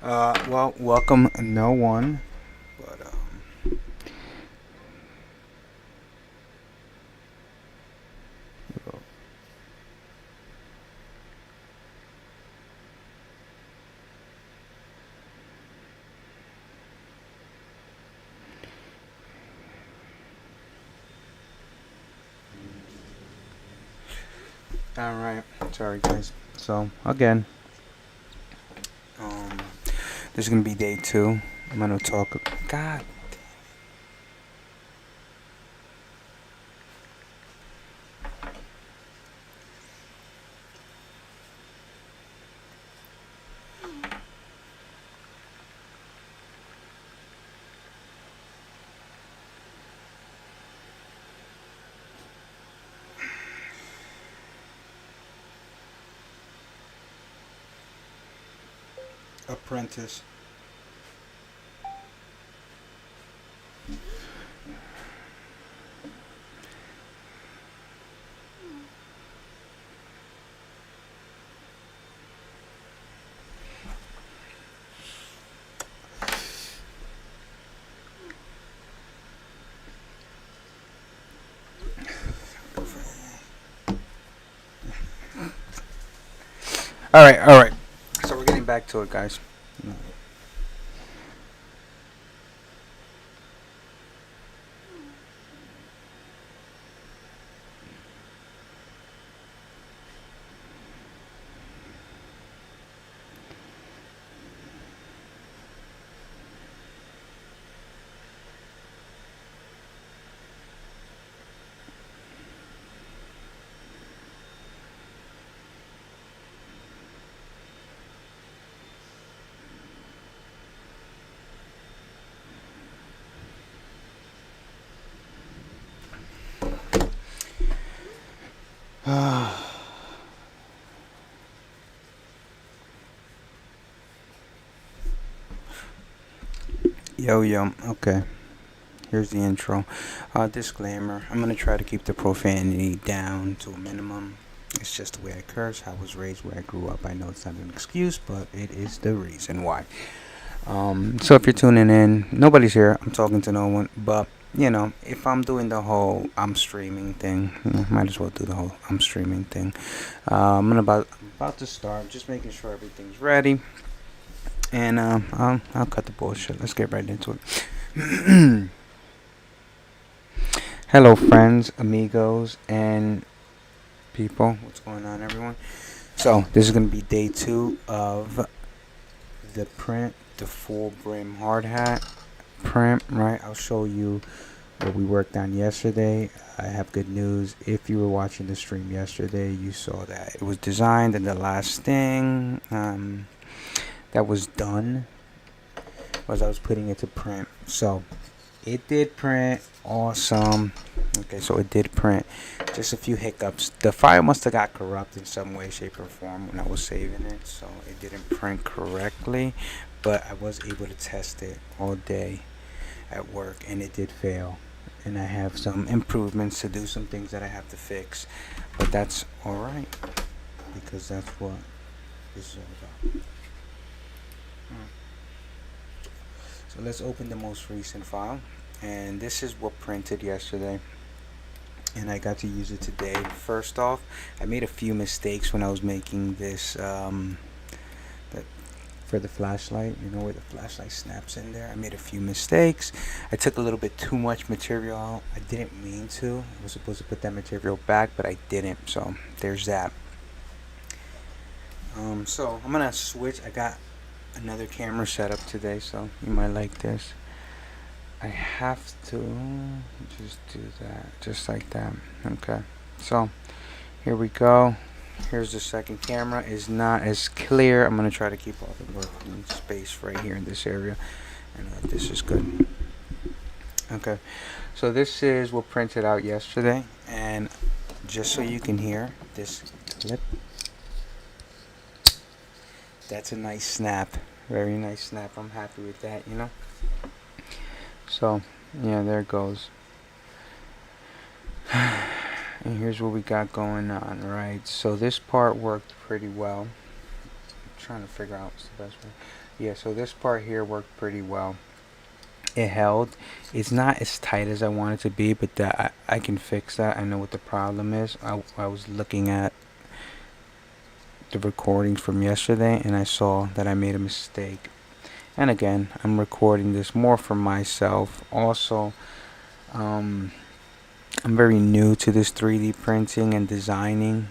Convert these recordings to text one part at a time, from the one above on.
Well, welcome no one, but all right. Sorry, guys. So again, um, this is gonna be day two. I'm gonna talk. God. Apprentice. All right. All right. So we're getting back to it, guys. Yo yo. Okay. Here's the intro. Disclaimer. I'm gonna try to keep the profanity down to a minimum. It's just the way I curse. I was raised where I grew up. I know it's not an excuse, but it is the reason why. So if you're tuning in, nobody's here. I'm talking to no one. But if I'm doing the whole I'm streaming thing, might as well do the whole I'm streaming thing. I'm about to start. Just making sure everything's ready, and I'll cut the bullshit. Let's get right into it. Hello, friends, amigos, and people. What's going on, everyone? So this is gonna be day two of the print, the full brim hard hat print, right? I'll show you what we worked on yesterday. I have good news. If you were watching the stream yesterday, you saw that it was designed, and the last thing that was done was I was putting it to print. So it did print. Awesome. Okay, so it did print. Just a few hiccups. The file must have got corrupt in some way, shape, or form when I was saving it, so it didn't print correctly. But I was able to test it all day at work, and it did fail. And I have some improvements to do, some things that I have to fix. But that's alright, because that's what this is all about. So let's open the most recent file. And this is what printed yesterday. And I got to use it today. First off, I made a few mistakes when I was making this that for the flashlight, where the flashlight snaps in there. I made a few mistakes. I took a little bit too much material out. I didn't mean to. I was supposed to put that material back, but I didn't. So there's that. So I'm gonna switch. I got another camera set up today, so you might like this. I have to just do that, just like that. Okay, so here we go. Here's the second camera. Is not as clear. I'm gonna try to keep all the working space right here in this area, and this is good. Okay, so this is what printed out yesterday, and just so you can hear this clip, that's a nice snap. Very nice snap. I'm happy with that. So yeah, there it goes. And here's what we got going on, right? So this part worked pretty well. I'm trying to figure out what's the best way. Yeah, so this part here worked pretty well. It held. It's not as tight as I want it to be, but that I can fix that. I know what the problem is. I was looking at the recordings from yesterday and I saw that I made a mistake. And again, I'm recording this more for myself. Also, um, I'm very new to this 3D printing and designing,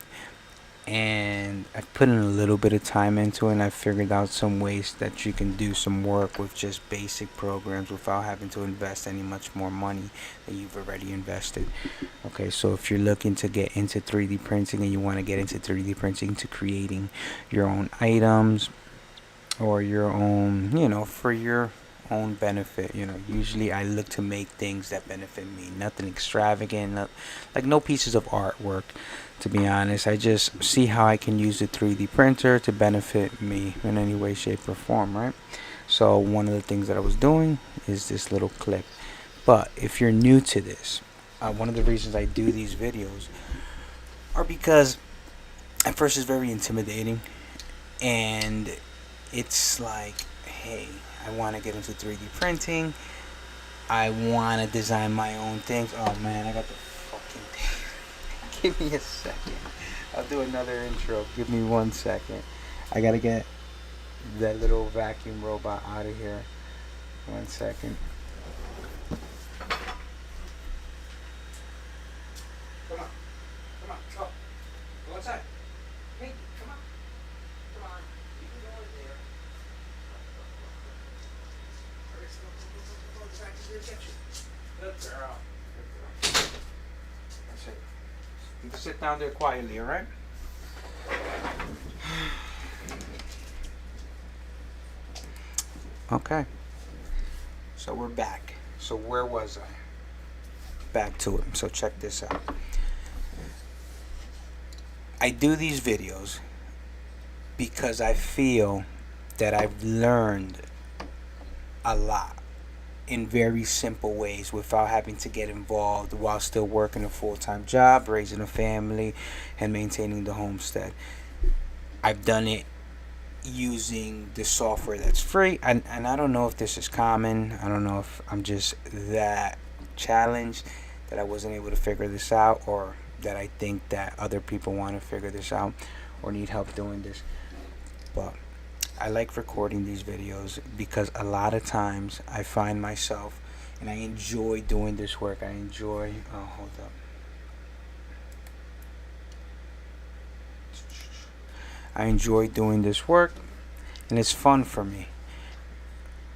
and I've put in a little bit of time into it, and I've figured out some ways that you can do some work with just basic programs without having to invest any much more money that you've already invested. Okay, so if you're looking to get into 3D printing and you want to get into 3D printing to creating your own items or your own, for your own benefit, usually I look to make things that benefit me, nothing extravagant, like no pieces of artwork. To be honest, I just see how I can use the 3D printer to benefit me in any way, shape, or form, right? So one of the things that I was doing is this little clip. But if you're new to this, one of the reasons I do these videos are because at first it's very intimidating, and it's like, hey, I want to get into 3D printing. I want to design my own things. Oh man, I got the fucking thing. Give me a second. I'll do another intro. Give me 1 second. I gotta get that little vacuum robot out of here. 1 second. Come on. Come on. Go. Go outside. Hey, come on. Come on. You can go in there. Alright, so go. The vacuum's gonna get you. Good girl. Good girl. That's it. You can sit down there quietly, alright? Okay. So we're back. So where was I? Back to it. So check this out. I do these videos because I feel that I've learned a lot in very simple ways without having to get involved while still working a full-time job, raising a family, and maintaining the homestead. I've done it using the software that's free, and I don't know if this is common. I don't know if I'm just that challenged that I wasn't able to figure this out, or that I think that other people want to figure this out or need help doing this. But I like recording these videos because a lot of times I find myself, and I enjoy doing this work. I enjoy, hold up. I enjoy doing this work, and it's fun for me.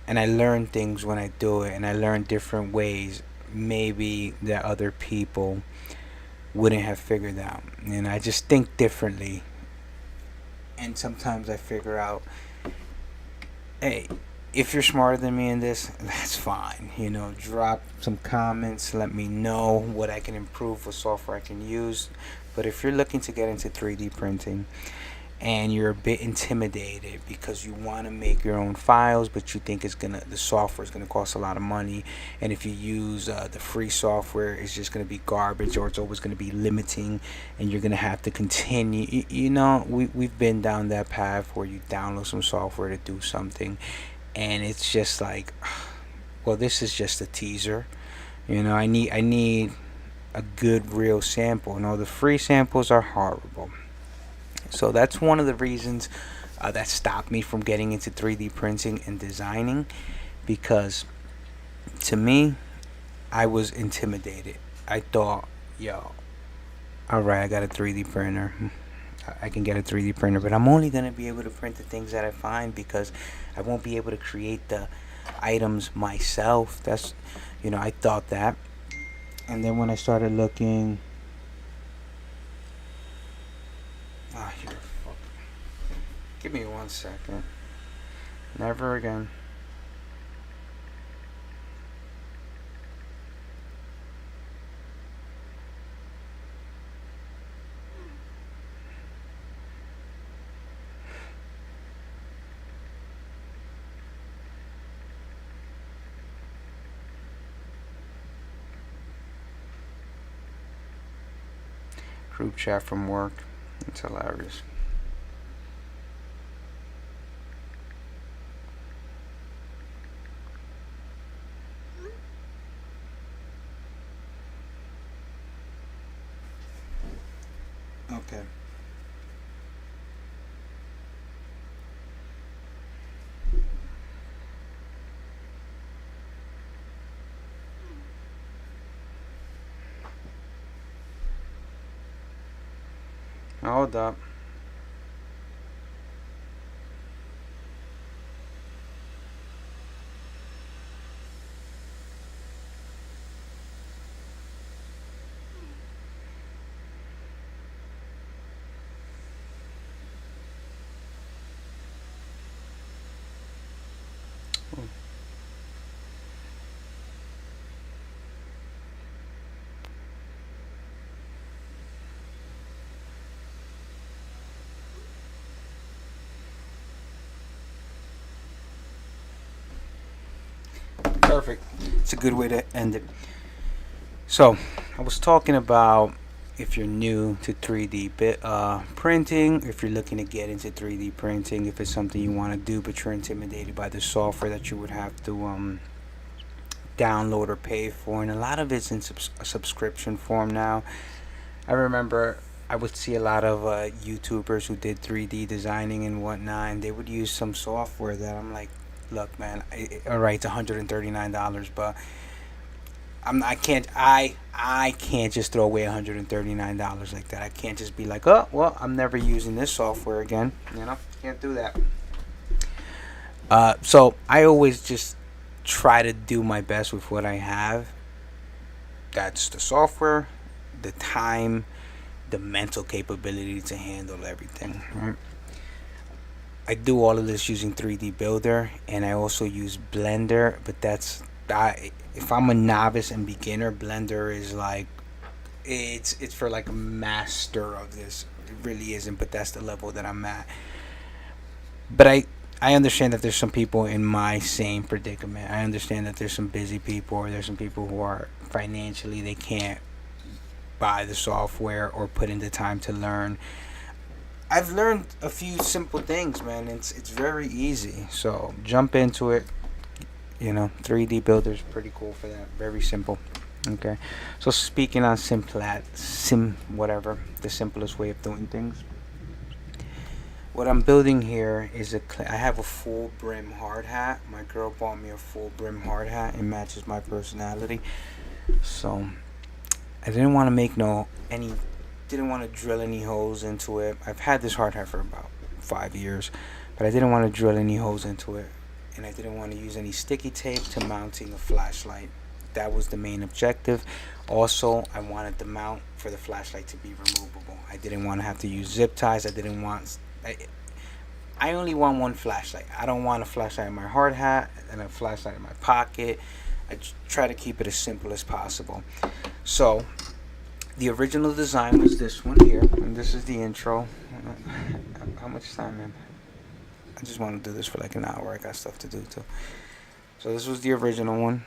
And I learn things when I do it, and I learn different ways maybe that other people wouldn't have figured out. And I just think differently. And sometimes I figure out, hey, if you're smarter than me in this, that's fine. Drop some comments, let me know what I can improve, what software I can use. But if you're looking to get into 3D printing and you're a bit intimidated because you want to make your own files, but you think the software is gonna cost a lot of money, and if you use the free software, it's just gonna be garbage, or it's always gonna be limiting, and you're gonna have to continue. We've been down that path where you download some software to do something, and it's just like, well, this is just a teaser. I need a good real sample. No, the free samples are horrible. So that's one of the reasons that stopped me from getting into 3D printing and designing, because to me, I was intimidated. I thought, yo, alright, I got a 3D printer. I can get a 3D printer, but I'm only going to be able to print the things that I find, because I won't be able to create the items myself. I thought that. And then when I started looking, here, fuck. Give me 1 second. Never again. Group chat from work. It's hilarious. Hold up. Perfect. It's a good way to end it. So, I was talking about if you're new to 3D printing, if you're looking to get into 3D printing, if it's something you want to do but you're intimidated by the software that you would have to download or pay for, and a lot of it's in a subscription form now. I remember I would see a lot of YouTubers who did 3D designing and whatnot, and they would use some software that I'm like, look, man, all right, it's $139, but I can't just throw away $139 like that. I can't just be like, oh well, I'm never using this software again. Can't do that. So I always just try to do my best with what I have. That's the software, the time, the mental capability to handle everything. Right? I do all of this using 3D Builder, and I also use Blender. But if I'm a novice and beginner, Blender is like it's for like a master of this. It really isn't, but that's the level that I'm at. But I understand that there's some people in my same predicament. I understand that there's some busy people, or there's some people who are financially they can't buy the software or put in the time to learn. I've learned a few simple things, man. It's very easy. So jump into it. 3D Builder is pretty cool for that. Very simple. Okay. So speaking on whatever, the simplest way of doing things. What I'm building here is I have a full brim hard hat. My girl bought me a full brim hard hat. It matches my personality. So I didn't want to didn't want to drill any holes into it. I've had this hard hat for about 5 years, but I didn't want to drill any holes into it, and I didn't want to use any sticky tape to mounting a flashlight. That was the main objective. Also, I wanted the mount for the flashlight to be removable. I didn't want to have to use zip ties. I only want one flashlight. I don't want a flashlight in my hard hat and a flashlight in my pocket. I try to keep it as simple as possible. So the original design was this one here, and this is the intro. How much time, man? I just want to do this for like an hour. I got stuff to do too. So this was the original one.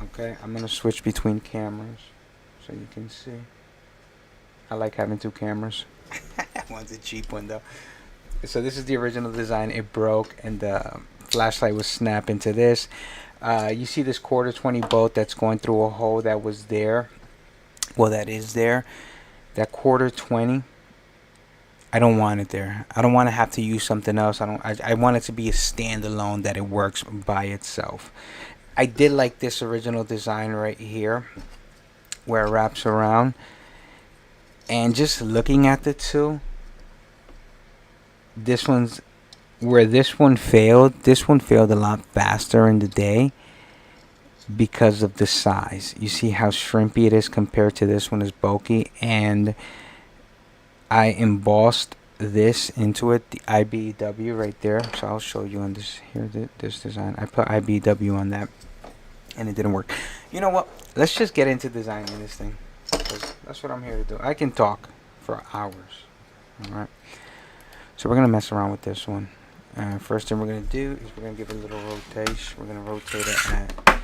Okay, I'm gonna switch between cameras so you can see. I like having two cameras. One's a cheap one though. So this is the original design. It broke, and the flashlight was snapped into this. You see this quarter 20 bolt that's going through a hole that was there. Well, that is there. That quarter 20. I don't want it there. I don't want to have to use something else. I want it to be a standalone, that it works by itself. I did like this original design right here, where it wraps around. And just looking at the two, this one failed. This one failed a lot faster in the day because of the size. You see how shrimpy it is compared to this one is bulky, and I embossed this into it, the IBW right there. So I'll show you on this here, this design. I put IBW on that, and it didn't work. You know what? Let's just get into designing this thing, because that's what I'm here to do. I can talk for hours. All right. So we're gonna mess around with this one. First thing we're gonna do is we're gonna give it a little rotation. We're gonna rotate it at,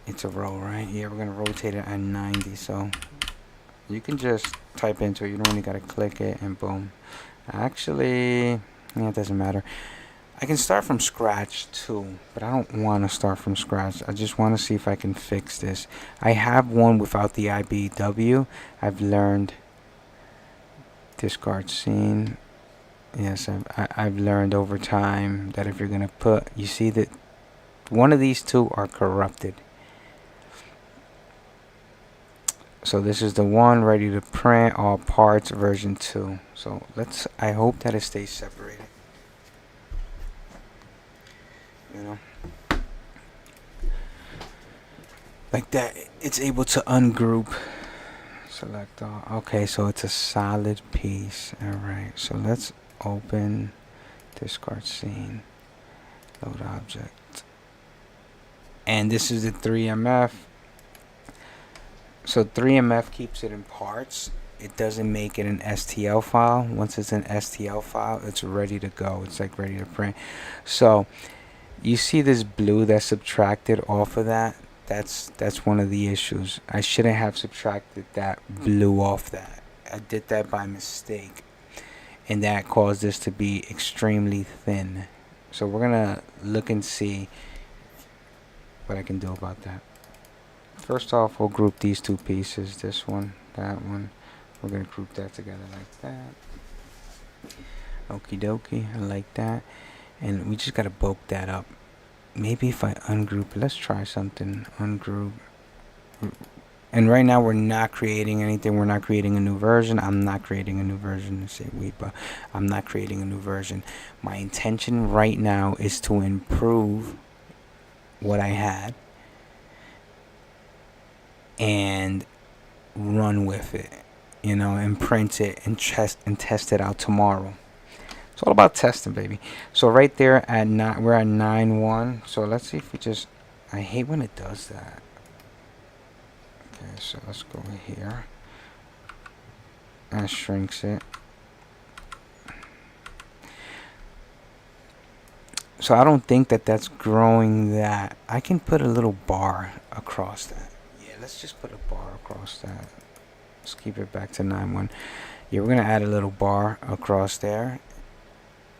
it's a roll, right? Yeah, we're gonna rotate it at 90. So you can just type into it. You don't really gotta click it, and boom. Actually, yeah, it doesn't matter. I can start from scratch too, but I don't want to start from scratch. I just want to see if I can fix this. I have one without the IBW. I've learned discard scene. Yes, I've learned over time that if you're gonna put, you see that one of these two are corrupted. So this is the one ready to print, all parts, version 2. So I hope that it stays separated. You know, like that, it's able to ungroup. Select all. Okay, so it's a solid piece. Alright, so let's open discard scene, load object. And this is the 3MF. So 3MF keeps it in parts. It doesn't make it an STL file. Once it's an STL file, it's ready to go. It's like ready to print. So you see this blue that's subtracted off of that? That's one of the issues. I shouldn't have subtracted that blue off that. I did that by mistake, and that caused this to be extremely thin. So we're gonna look and see what I can do about that. First off, we'll group these two pieces, this one, that one. We're gonna group that together like that. Okie dokie, I like that. And we just gotta bulk that up. Maybe if I ungroup, let's try something. Ungroup. And right now we're not creating anything. We're not creating a new version. I'm not creating a new version. Say we, but I'm not creating a new version. My intention right now is to improve what I had and run with it, you know, and print it and test it out tomorrow. It's all about testing, baby. So right there at we're at 9.1. So let's see if we just. I hate when it does that. Okay, so let's go here. And shrinks it. So I don't think that that's growing that. I can put a little bar across that. Yeah, let's just put a bar across that. Let's keep it back to 9.1. Yeah, we're gonna add a little bar across there.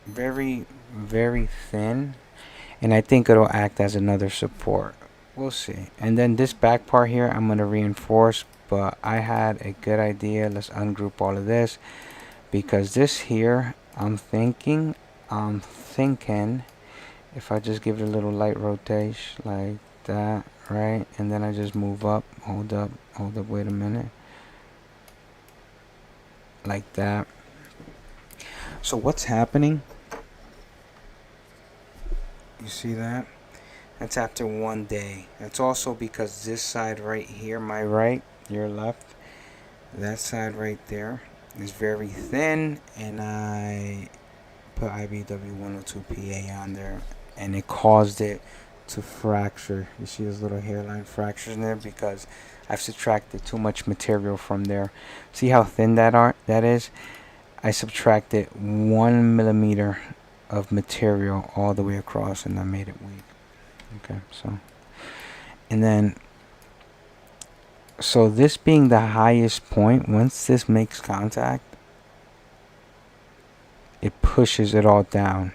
Very, very thin, and I think it'll act as another support. We'll see. And then this back part here, I'm gonna reinforce. But I had a good idea. Let's ungroup all of this, because this here, I'm thinking, if I just give it a little light rotation like that, right, and then I just move up, hold up, wait a minute, like that. So what's happening? You see that? That's after 1 day. That's also because this side right here, my right, your left, that side right there is very thin, and I put IBW102PA on there, and it caused it to fracture. You see those little hairline fractures in there because I've subtracted too much material from there. See how thin that is? I subtracted 1 millimeter of material all the way across, and I made it weak. Okay, so, and then, so this being the highest point, once this makes contact, it pushes it all down.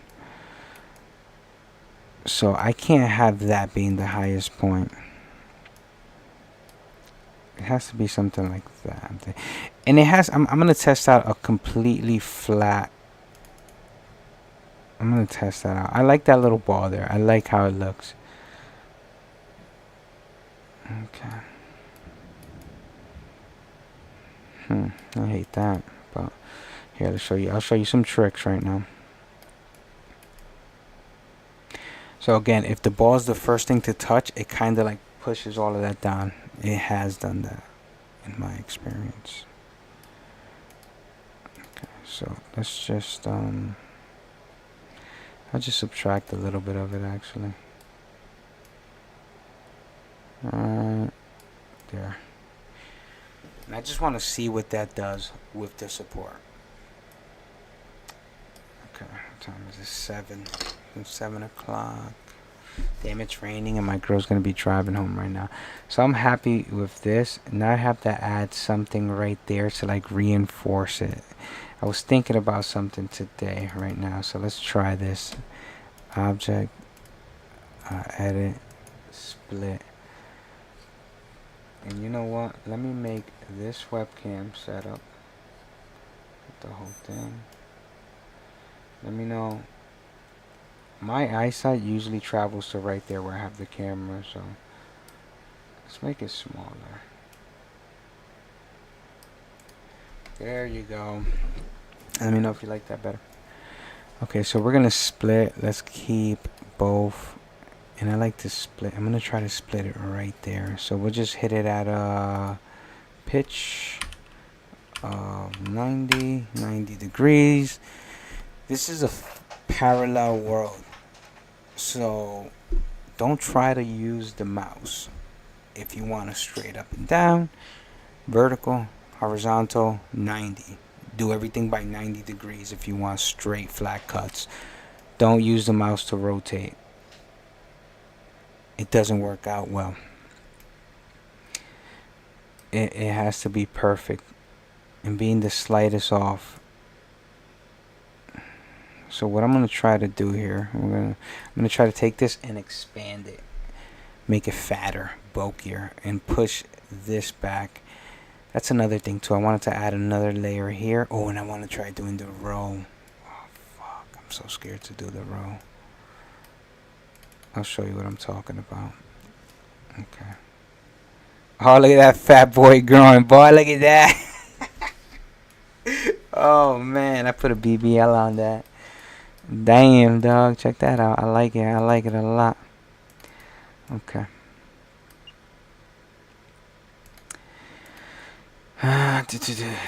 So I can't have that being the highest point. It has to be something like that. And it has, I'm going to test out a completely flat. I'm going to test that out. I like that little ball there. I like how it looks. Okay. I hate that. But here, let's show you. I'll show you some tricks right now. So again, if the ball is the first thing to touch, it kind of like pushes all of that down. It has done that in my experience. Okay, so let's just I'll just subtract a little bit of it actually. Alright, there. And I just want to see what that does with the support. Okay, what time is it? 7. It's 7 o'clock. Damn, it's raining and my girl's gonna be driving home right now. So I'm happy with this. Now I have to add something right there to like reinforce it. I was thinking about something today right now, so let's try this. Object, edit, split. And you know what? Let me make this webcam setup. The whole thing. Let me know. My eyesight usually travels to right there where I have the camera, so let's make it smaller. There you go. Let me know if you like that better. Okay, so we're gonna split. Let's keep both. And I like to split. I'm gonna try to split it right there. So we'll just hit it at a pitch of 90 degrees. This is a parallel world, so don't try to use the mouse if you want to straight up and down, vertical, horizontal, 90. Do everything by 90 degrees if you want straight flat cuts. Don't use the mouse to rotate. It doesn't work out well. It has to be perfect and being the slightest off. So what I'm gonna try to do here, I'm gonna try to take this and expand it, make it fatter, bulkier, and push this back. That's another thing too. I wanted to add another layer here. Oh, and I want to try doing the row. Oh fuck! I'm so scared to do the row. I'll show you what I'm talking about. Okay. Oh, look at that fat boy growing, boy. Look at that. Oh man, I put a BBL on that. Damn, dog. Check that out. I like it. I like it a lot. Okay.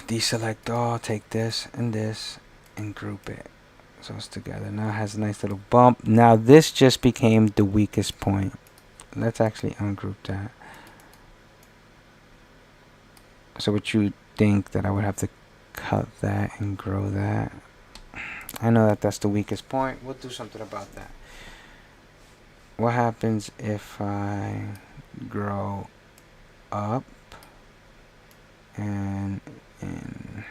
Deselect all. Take this and group it. So it's together. Now it has a nice little bump. Now this just became the weakest point. Let's actually ungroup that. So would you think that I would have to cut that and grow that? I know that that's the weakest point. We'll do something about that. What happens if I grow up and in?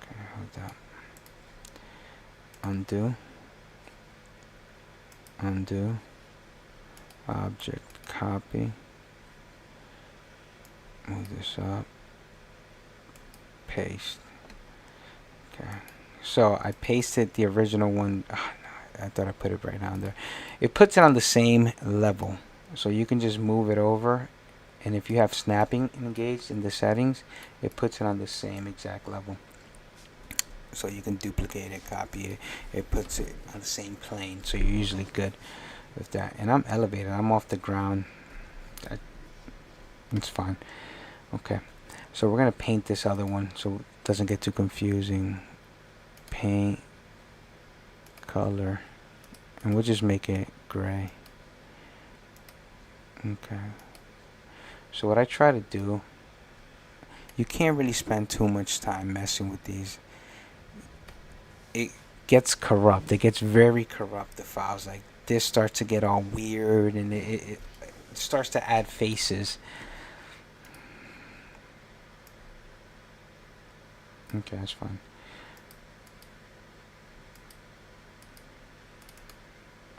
Okay, hold up. Undo. Object copy. Move this up. Paste. Okay. So I pasted the original one. Oh, no, I thought I put it right down there. It puts it on the same level. So you can just move it over. And if you have snapping engaged in the settings, it puts it on the same exact level. So you can duplicate it, copy it. It puts it on the same plane. So you're usually good with that. And I'm elevated. I'm off the ground. It's fine. Okay. So we're going to paint this other one so it doesn't get too confusing. Paint, color, and we'll just make it gray. Okay. So what I try to do, you can't really spend too much time messing with these. It gets corrupt. It gets very corrupt, the files. Like this starts to get all weird and it starts to add faces. Okay, that's fine.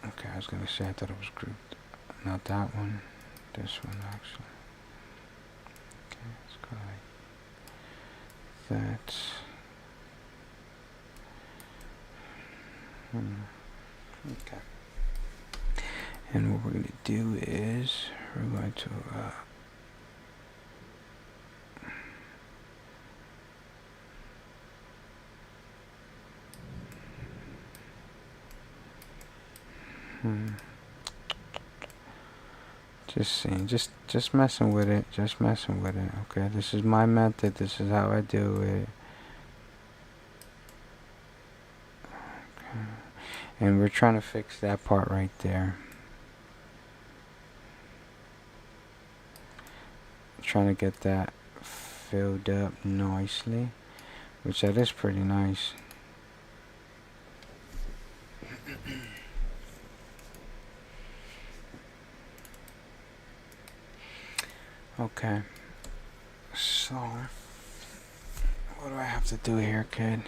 Okay, I was gonna say I thought it was grouped. Not that one. This one actually. Okay, let's go like that. Okay. And what we're gonna do is we're going to just seeing, just messing with it, okay? This is my method, this is how I do it. Okay. And we're trying to fix that part right there. Trying to get that filled up nicely, which that is pretty nice. Okay, so what do I have to do here, kid?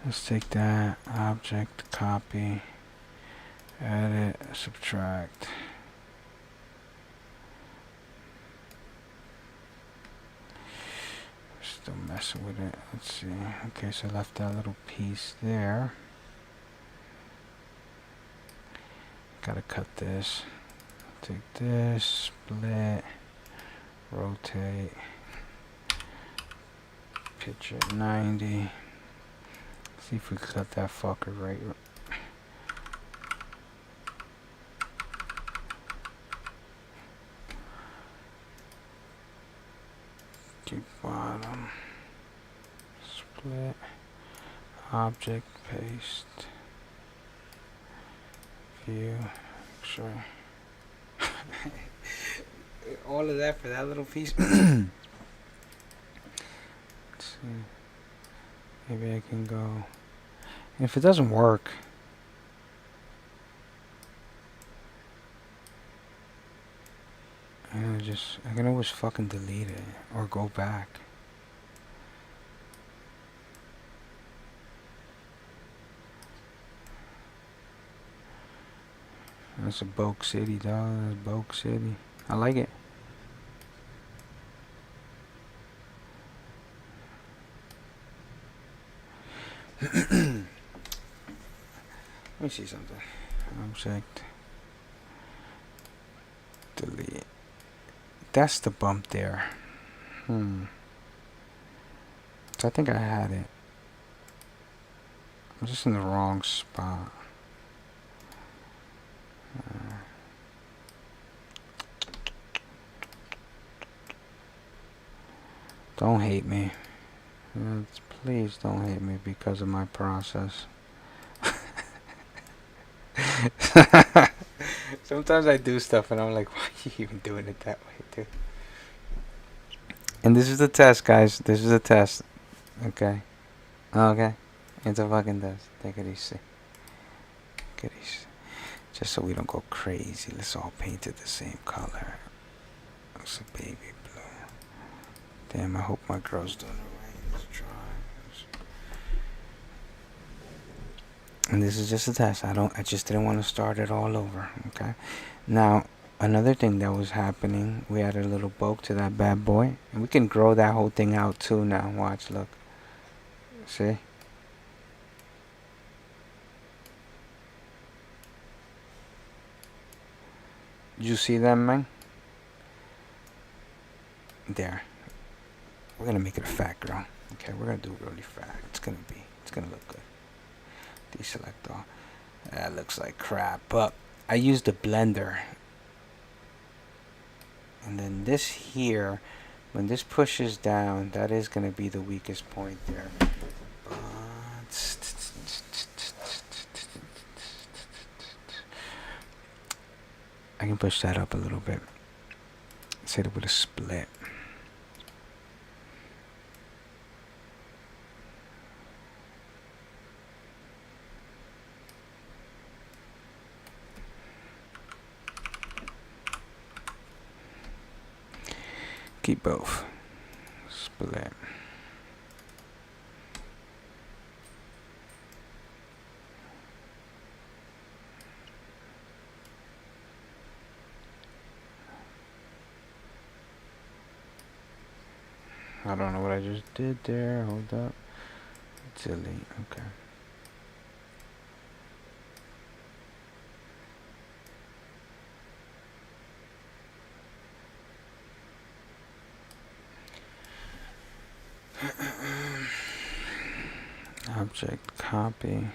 Let's take that object, copy, edit, subtract. Still messing with it. Let's see. Okay, so I left that little piece there. Gotta cut this. Take this, split, rotate. pitch at 90. See if we can cut that fucker right. Keep bottom. Split. Object. Paste. View. Sure. All of that for that little piece. Let's see. Maybe I can go. If it doesn't work, I can always fucking delete it or go back. That's a Boke City, dog. That's Boke City. I like it. Let me see something. Object. Delete. That's the bump there. So I think I had it. I'm just in the wrong spot. Don't hate me. Please don't hate me because of my process. Sometimes I do stuff and I'm like, why are you even doing it that way, dude? And this is the test, guys. This is a test. Okay. Okay. It's a fucking test. Take it easy. Take it easy. Just so we don't go crazy. Let's all paint it the same color. It's a baby blue. Damn, I hope my girl's doing it right. Let's try. And this is just a test. I just didn't want to start it all over. Okay. Now, another thing that was happening, we added a little bulk to that bad boy. And we can grow that whole thing out too now. Watch, look. See? You see that, man? There. We're gonna make it a fat girl. Okay, we're gonna do it really fat. It's gonna look good. Deselect all. That looks like crap, but I used a blender. And then this here, when this pushes down, that is gonna be the weakest point there. I can push that up a little bit. Set it with a split. Keep both. Split. I don't know what I just did there. Hold up. Delete. Okay. Object copy.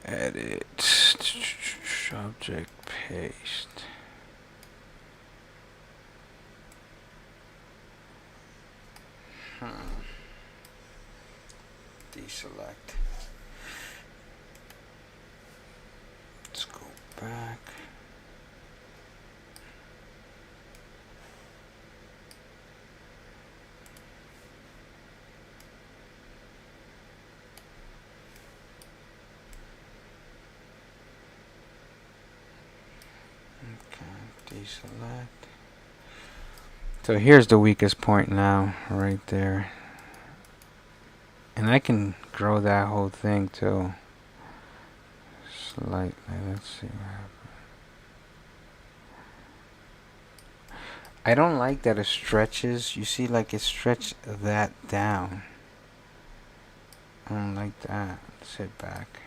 Edit. Object paste. Deselect. Let's go back. Okay, deselect. So here's the weakest point now, right there. And I can grow that whole thing too. Slightly. Let's see what happens. I don't like that it stretches. You see, like it stretched that down. I don't like that. Sit back.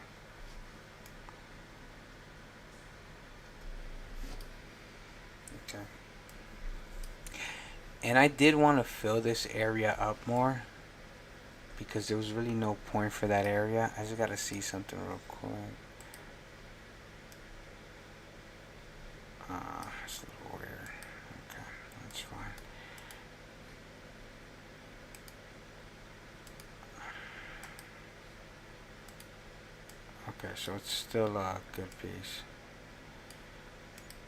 Okay. And I did want to fill this area up more because there was really no point for that area. I just gotta see something real quick. It's a little weird. Okay, that's fine. Okay, so it's still a good piece.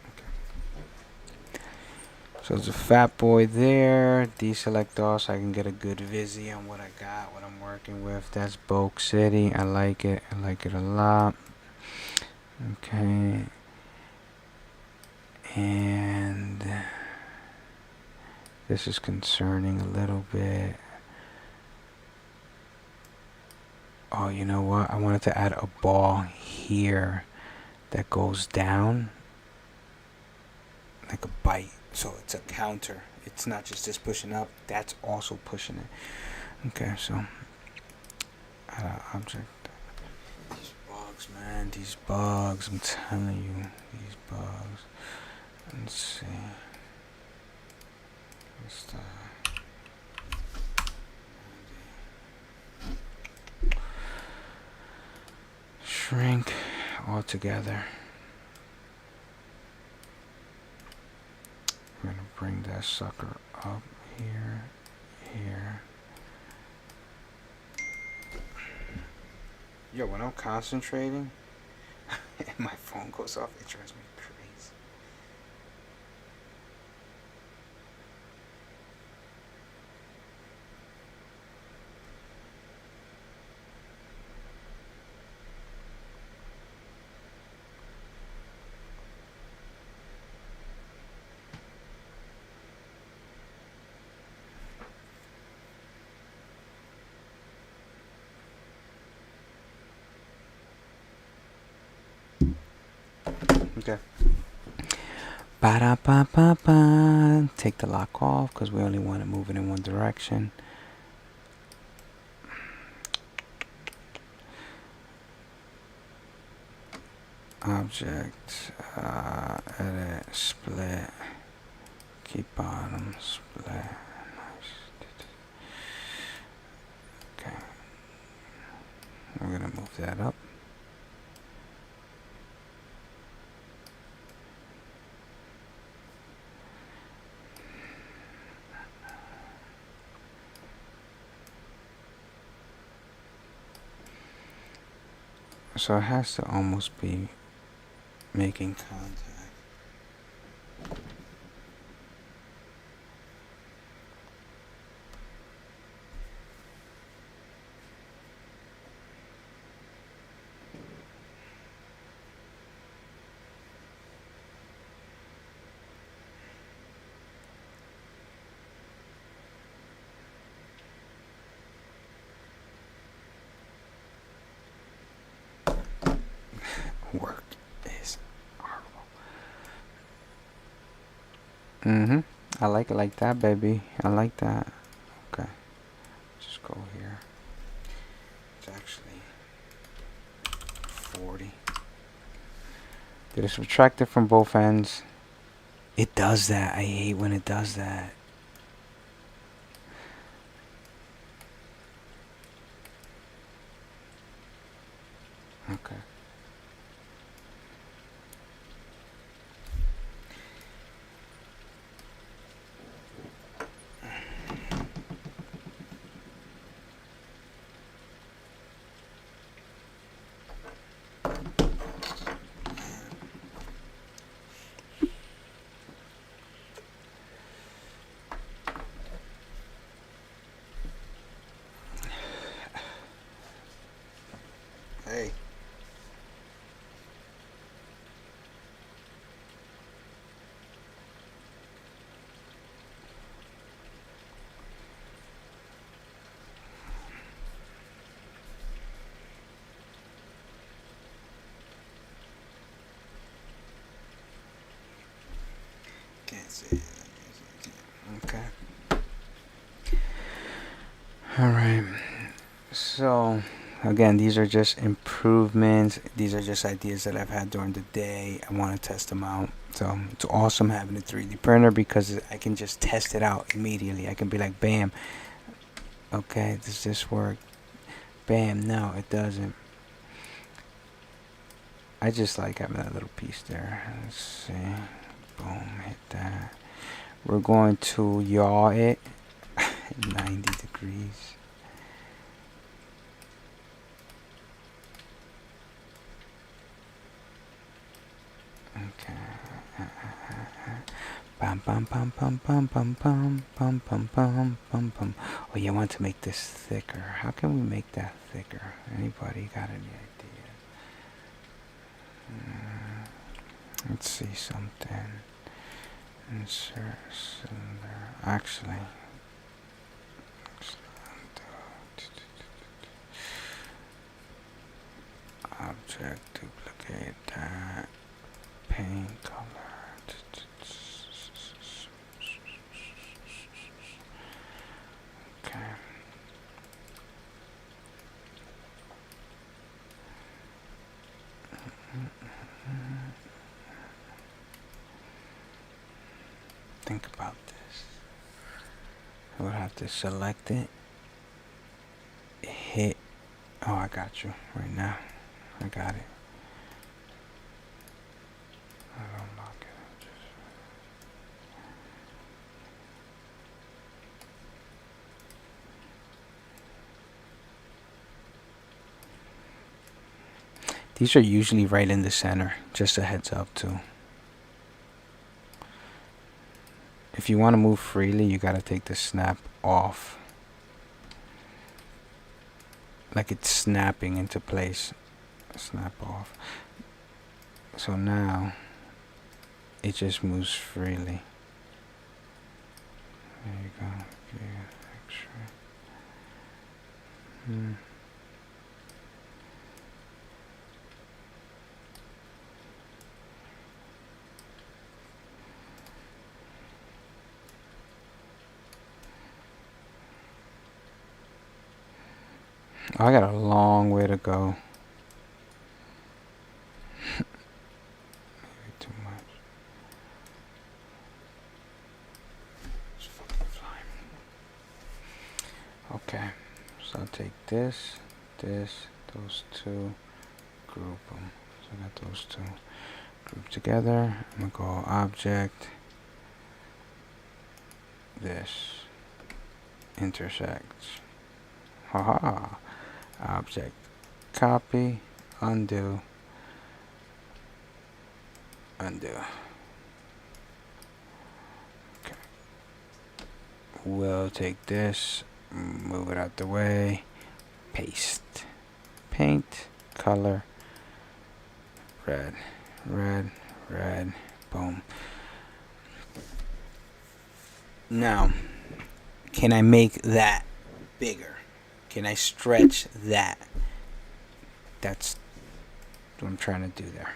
Okay. So there's a fat boy there. Deselect all so I can get a good visi on what I got, what I'm working with. That's Bulk City. I like it. I like it a lot. Okay. And this is concerning a little bit. Oh, you know what? I wanted to add a ball here that goes down like a bite. So it's a counter. It's not just this pushing up. That's also pushing it. Okay, so object. These bugs, man. These bugs. I'm telling you. These bugs. Let's see. What's the... Shrink all together. I'm gonna bring that sucker up here, here. Yo, when I'm concentrating and my phone goes off, it drives me crazy. Okay. Ba-da-ba-ba-ba. Take the lock off because we only want to move it in one direction. Object, edit, split, keep bottom, split. Okay. We're gonna move that up. So it has to almost be making contact. Work is horrible. I like it like that, baby. I like that. Okay. Just go here. It's actually 40. Did it subtract it from both ends? It does that. I hate when it does that. Okay. Hey. Can't see it. again, these are just improvements. These are just ideas that I've had during the day. I want to test them out. So it's awesome having a 3D printer because I can just test it out immediately. I can be like, bam, okay, does this work? Bam, no, it doesn't. I just like having that little piece there. Let's see. Boom, hit that. We're going to yaw it 90 degrees. Okay. Bum bum bum bum bum bum bum bum bum bum bum bum. Oh, you want to make this thicker. How can we make that thicker? Anybody got any idea? Let's see something. Insert cylinder. Actually, object, duplicate that. Paint color. Okay. Think about this. I would have to select it. Hit. Oh, I got you right now. I got it. I don't lock it. These are usually right in the center. Just a heads up too. If you want to move freely, you gotta take the snap off. Like it's snapping into place. Snap off. So now it just moves freely. There you go. Yeah, X-ray. I got a long way to go. Maybe too much. It's fucking fine. Okay, so I'll take this, those two, group them. So I got those two grouped together. I'm gonna go object, this, intersects. Haha. Object, copy, undo, undo. Okay. We'll take this, move it out the way, paste, paint, color, red, red, red, boom. Now, can I make that bigger? Can I stretch that? That's what I'm trying to do there.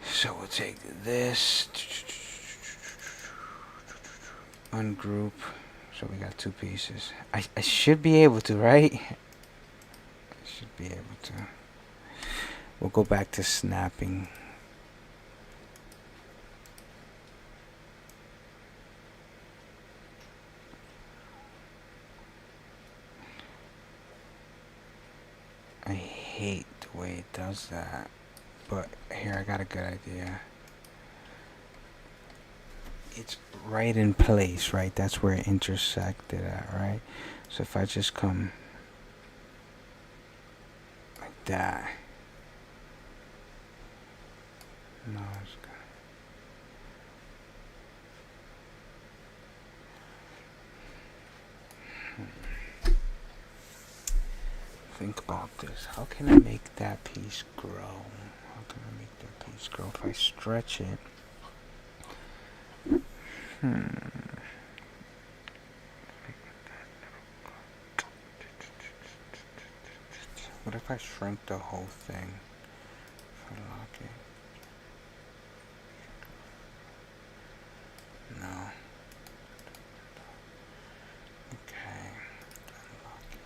So we'll take this, ungroup. So we got two pieces. I should be able to, right? I should be able to. We'll go back to snapping. I hate the way it does that, but here I got a good idea. It's right in place, right? That's where it intersected at, right? So if I just come like that, no, it's good. Think about this. How can I make that piece grow? How can I make that piece grow? If I stretch it. What if I shrink the whole thing? If I lock it. No. Okay. Unlock it.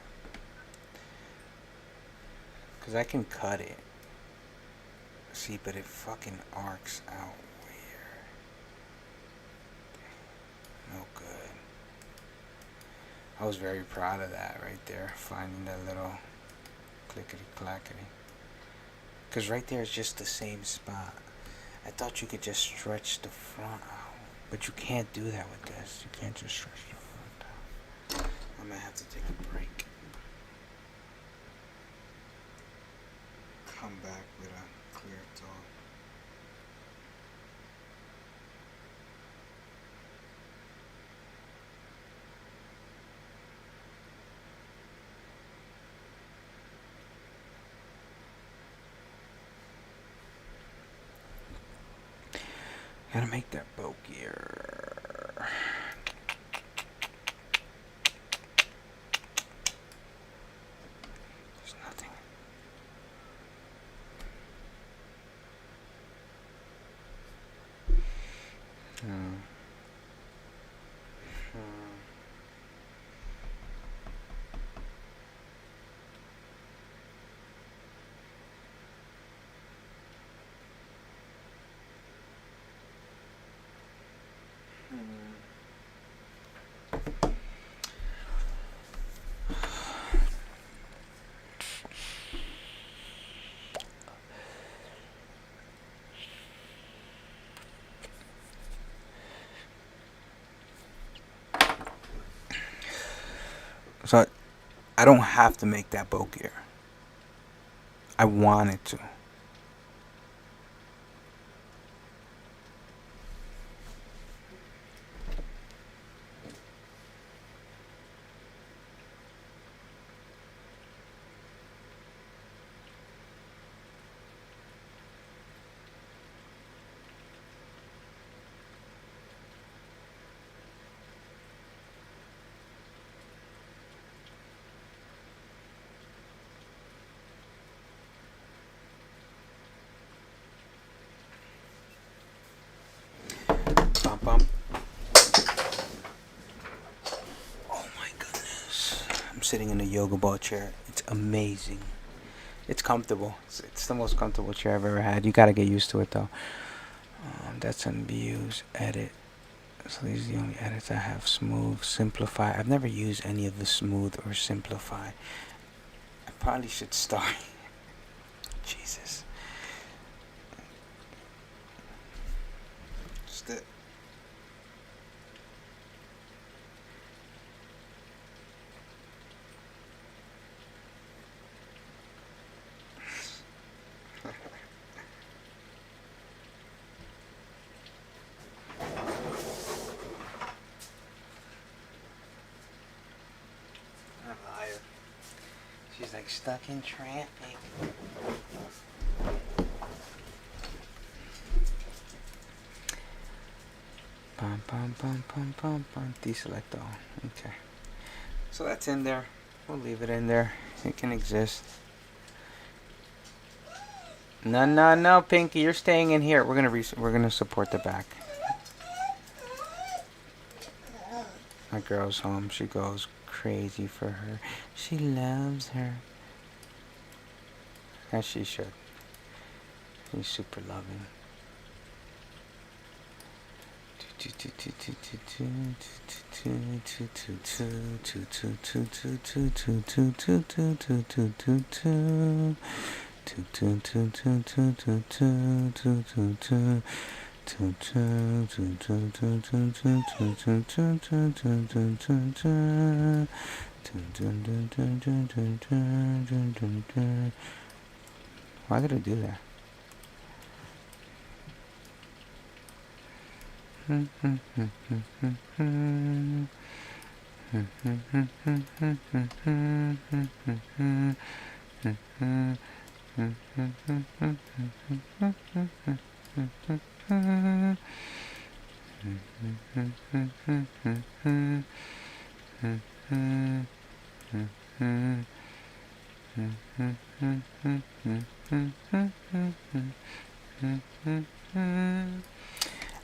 Because I can cut it. See, but it fucking arcs out weird. No good. I was very proud of that right there. Finding that little clickety clackety. Because right there is just the same spot. I thought you could just stretch the front out. But you can't do that with this. You can't just stretch the front out. I'm going to have to take a break. Come back with a clear thought. Gotta make that bulkier. There's nothing. So I don't have to make that bulkier. I wanted to. Bum, bum. Oh my goodness. I'm sitting in a yoga ball chair. It's amazing. It's comfortable. It's the most comfortable chair I've ever had. You gotta get used to it though. That's on views, edit. So these are the only edits I have. Smooth, simplify. I've never used any of the smooth or simplify. I probably should start. Jesus. Just it. She's like stuck in traffic. Bum bum bum bum bum bum. Deselect all. Okay. So that's in there. We'll leave it in there. It can exist. No, Pinky, you're staying in here. We're gonna support the back. My girl's home. She goes crazy for her. She loves her. As she should. He's super loving. Why did I do that?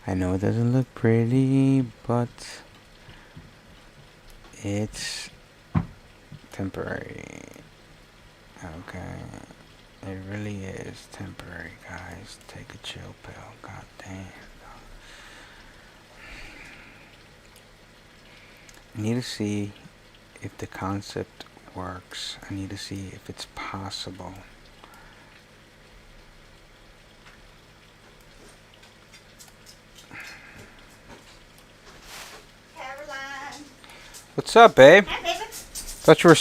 I know it doesn't look pretty, but it's temporary. Okay. It really is temporary, guys. Take a chill pill. God damn. I need to see if the concept works. I need to see if it's possible. Caroline. What's up, babe? Hi, baby. Thought you were.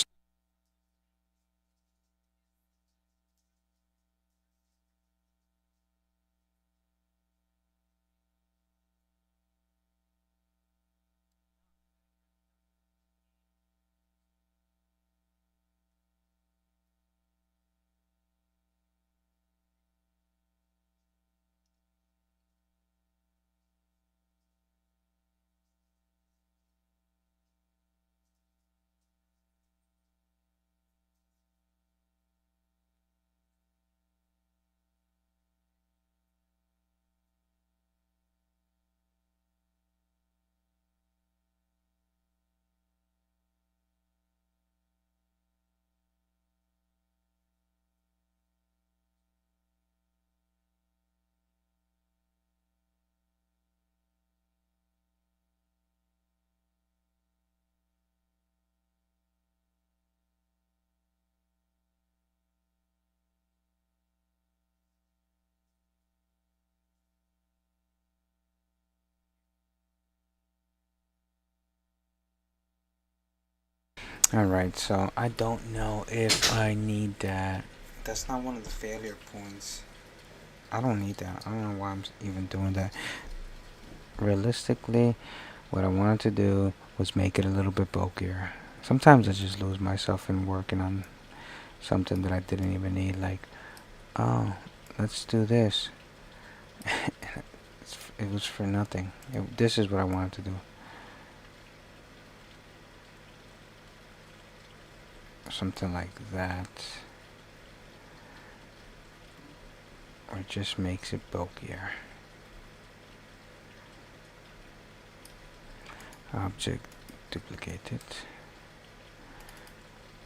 Alright, so I don't know if I need that. That's not one of the failure points. I don't need that. I don't know why I'm even doing that. Realistically, what I wanted to do was make it a little bit bulkier. Sometimes I just lose myself in working on something that I didn't even need. Like, oh, let's do this. It was for nothing. This is what I wanted to do. Something like that. Or it just makes it bulkier. Object duplicated.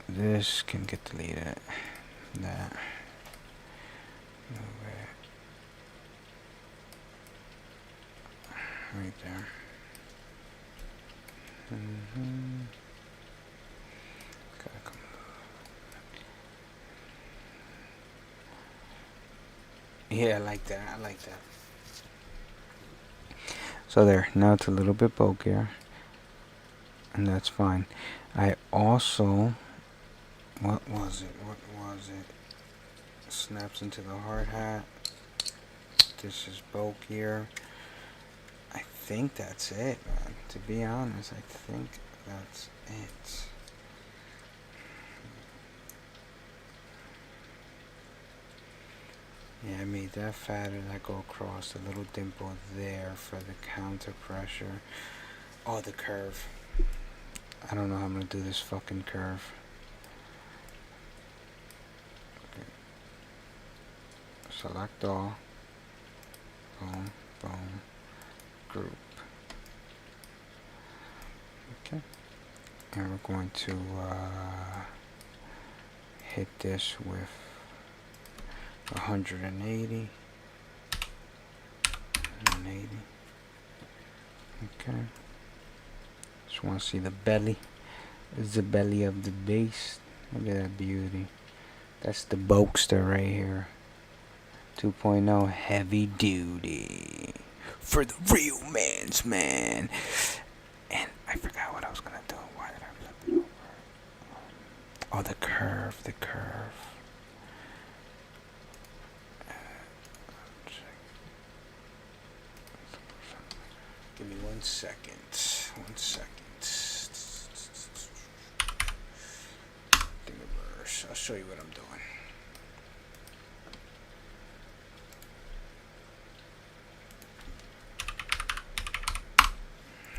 This can get deleted. That. Move it. Right there. Gotta come. Yeah, I like that. I like that. So there. Now it's a little bit bulkier. And that's fine. I also... What was it? Snaps into the hard hat. This is bulkier. I think that's it, man. To be honest, I think that's it. Yeah, I made that fatter, that go across, a little dimple there for the counter pressure. Oh, the curve. I don't know how I'm gonna do this fucking curve. Okay. Select all. Boom, boom. Group. Okay. And we're going to hit this with 180. 180. Okay. Just want to see the belly. This is the belly of the beast. Look at that beauty. That's the Boxster right here. 2.0 heavy duty. For the real man's man. And I forgot what I was gonna do. Why did I flip it over? Oh, the curve. Give me 1 second. 1 second. Thingiverse. I'll show you what I'm doing.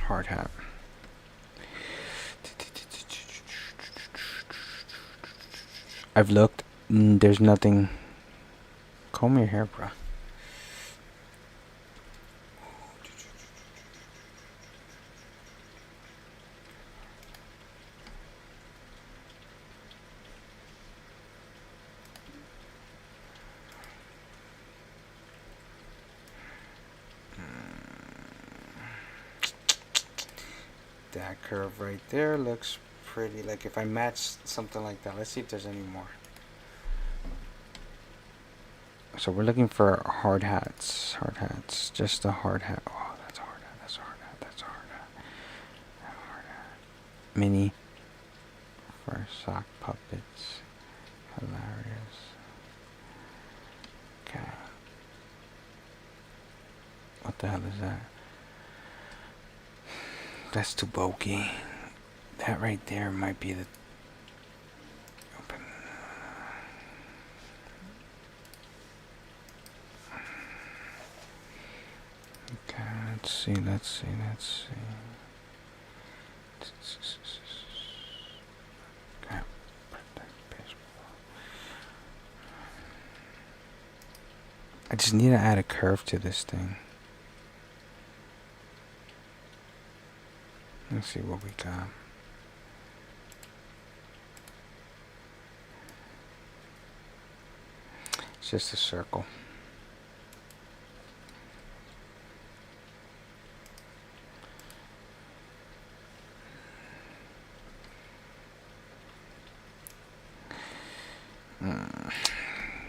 Hard hat. I've looked. There's nothing. Comb your hair, bro. that curve right there looks pretty. Like if I match something like that, let's see if there's any more. So we're looking for hard hats. Hard hats. Just a hard hat. Oh, that's a hard hat. That's a hard hat. That's a hard hat. Hard hat. Mini for sock puppets. Hilarious. Okay. What the hell is that? That's too bulky. That right there might be the open. Okay, let's see. Okay. I just need to add a curve to this thing. Let's see what we got. It's just a circle.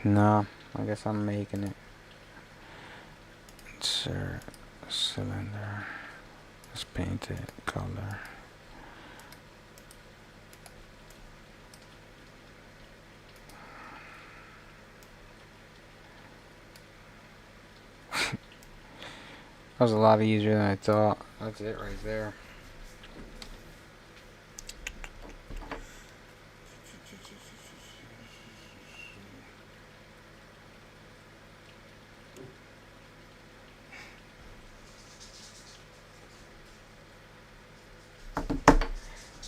No, I guess I'm making it. Insert cylinder. Let's paint it color. That was a lot easier than I thought. That's it right there.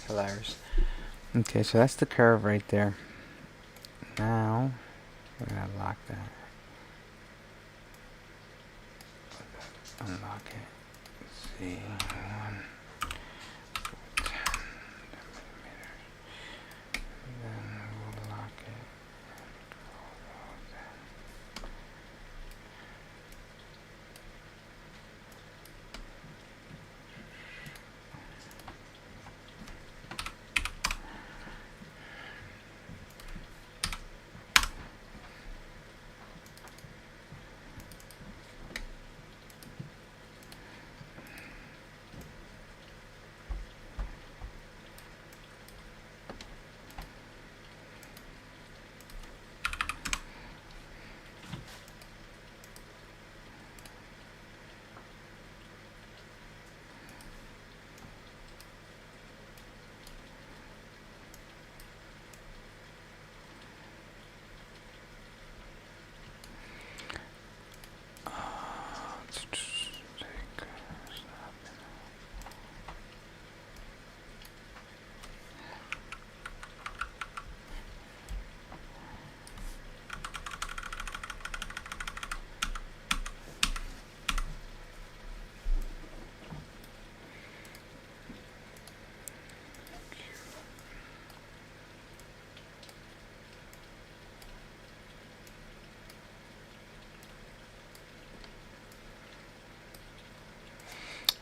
Hilarious. Okay, so that's the curve right there. Now, we're gonna lock that. Unlock it. Let's see. 1, 10 millimeters. Then we'll lock it.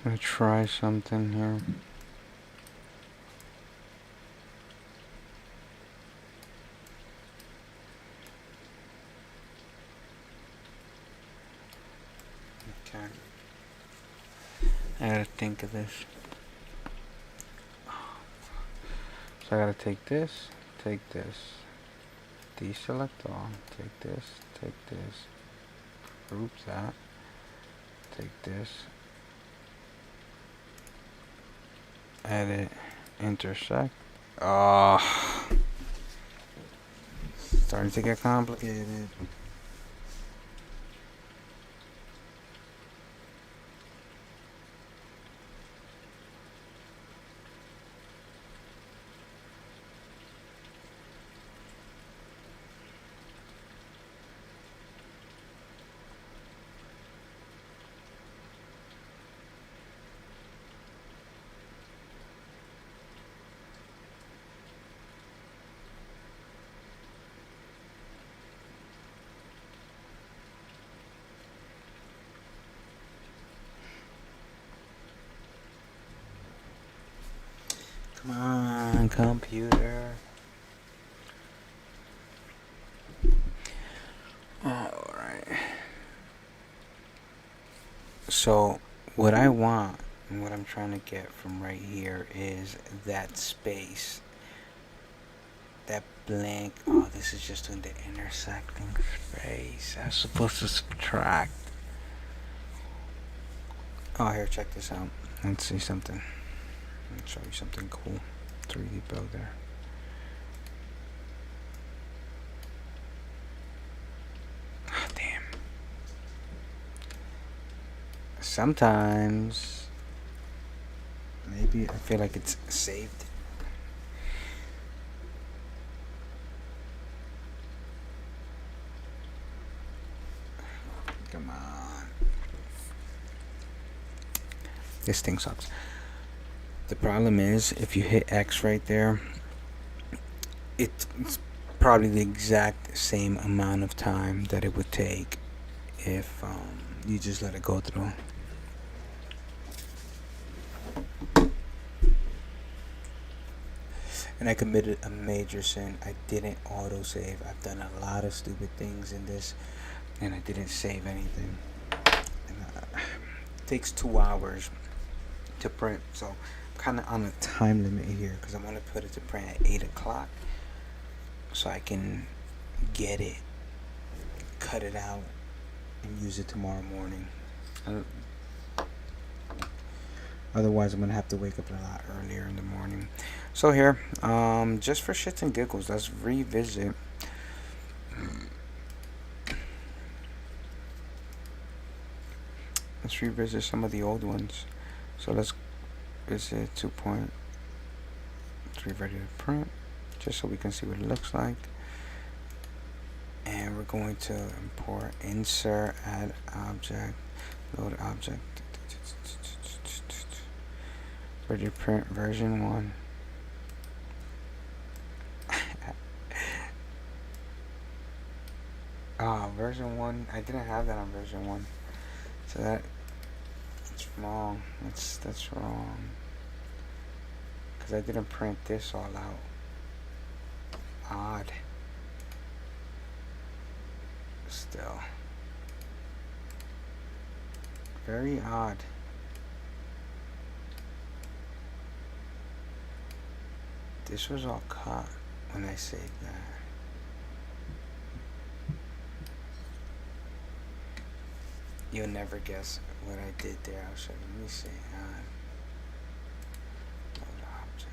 I'm gonna try something here. Okay. I gotta think of this. So I gotta take this, deselect all, take this, group that, take this, edit, intersect. Oh, starting to get complicated. Come on, computer. Alright. So, what I want and what I'm trying to get from right here is that space. That blank. Oh, this is just doing the intersecting space. I'm supposed to subtract. Oh, here, check this out. Let's see something. Let's show you something cool. 3D Builder. Oh, damn. Sometimes, maybe I feel like it's saved. Come on. This thing sucks. The problem is, if you hit X right there, it's probably the exact same amount of time that it would take if you just let it go through. And I committed a major sin. I didn't autosave. I've done a lot of stupid things in this, and I didn't save anything. And, it takes 2 hours to print, so I'm kind of on a time limit here because I want to put it to print at 8 o'clock so I can get it, cut it out, and use it tomorrow morning. Otherwise, I'm gonna have to wake up a lot earlier in the morning. So here, just for shits and giggles, let's revisit. Let's revisit some of the old ones. So let's visit 2.3 ready to print, just so we can see what it looks like. And we're going to import, insert, add object, load object. Ready to print version 1. Version 1. I didn't have that on version 1. So that's wrong. That's wrong. Because I didn't print this all out. Odd. Still. Very odd. This was all cut when I saved that. You'll never guess what I did there. I'll show you. Let me see. Load object.